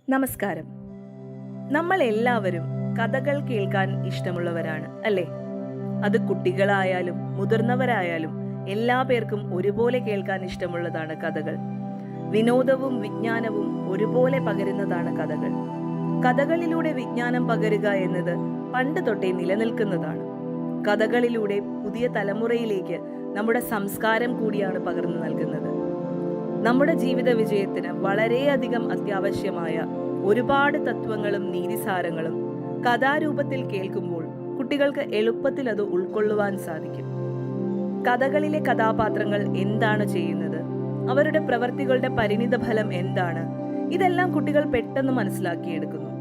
നമസ്കാരം. നമ്മൾ എല്ലാവരും കഥകൾ കേൾക്കാൻ ഇഷ്ടമുള്ളവരാണ് അല്ലേ? അത് കുട്ടികളായാലും മുതിർന്നവരായാലും എല്ലാ പേർക്കും ഒരുപോലെ കേൾക്കാൻ ഇഷ്ടമുള്ളതാണ് കഥകൾ. വിനോദവും വിജ്ഞാനവും ഒരുപോലെ പകരുന്നതാണ് കഥകൾ. കഥകളിലൂടെ വിജ്ഞാനം പകരുക എന്നത് പണ്ട് തൊട്ടേ നിലനിൽക്കുന്നതാണ്. കഥകളിലൂടെ പുതിയ തലമുറയിലേക്ക് നമ്മുടെ സംസ്കാരം കൂടിയാണ് പകർന്നു നൽകുന്നത്. നമ്മുടെ ജീവിത വിജയത്തിന് വളരെയധികം അത്യാവശ്യമായ ഒരുപാട് തത്വങ്ങളും നീതിസാരങ്ങളും കഥാരൂപത്തിൽ കേൾക്കുമ്പോൾ കുട്ടികൾക്ക് എളുപ്പത്തിൽ അത് ഉൾക്കൊള്ളുവാൻ സാധിക്കും. കഥകളിലെ കഥാപാത്രങ്ങൾ എന്താണ് ചെയ്യുന്നത്, അവരുടെ പ്രവൃത്തികളുടെ പരിണിത ഫലം എന്താണ്, ഇതെല്ലാം കുട്ടികൾ പെട്ടെന്ന് മനസ്സിലാക്കിയെടുക്കുന്നു.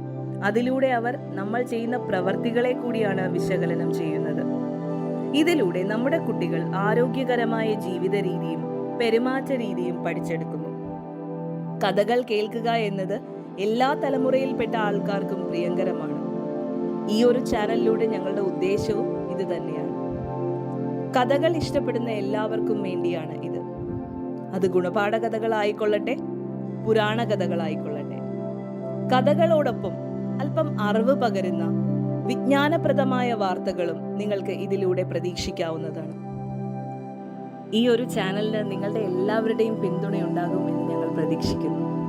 അതിലൂടെ അവർ നമ്മൾ ചെയ്യുന്ന പ്രവൃത്തികളെ കൂടിയാണ് വിശകലനം ചെയ്യുന്നത്. ഇതിലൂടെ നമ്മുടെ കുട്ടികൾ ആരോഗ്യകരമായ ജീവിത രീതിയും പെരുമാറ്റ രീതിയും പഠിച്ചെടുക്കുന്നു. കഥകൾ കേൾക്കുക എന്നത് എല്ലാ തലമുറയിൽപ്പെട്ട ആൾക്കാർക്കും പ്രിയങ്കരമാണ്. ഈ ഒരു ചാനലിലൂടെ ഞങ്ങളുടെ ഉദ്ദേശവും ഇത് തന്നെയാണ്. കഥകൾ ഇഷ്ടപ്പെടുന്ന എല്ലാവർക്കും വേണ്ടിയാണ് ഇത്. അത് ഗുണപാഠ കഥകളായിക്കൊള്ളട്ടെ, പുരാണ കഥകളായിക്കൊള്ളട്ടെ. കഥകളോടൊപ്പം അല്പം അറിവ് പകരുന്ന വിജ്ഞാനപ്രദമായ വാർത്തകളും നിങ്ങൾക്ക് ഇതിലൂടെ പ്രതീക്ഷിക്കാവുന്നതാണ്. ഈ ഒരു ചാനലിന് നിങ്ങളുടെ എല്ലാവരുടെയും പിന്തുണയുണ്ടാകും എന്ന് ഞങ്ങൾ പ്രതീക്ഷിക്കുന്നു.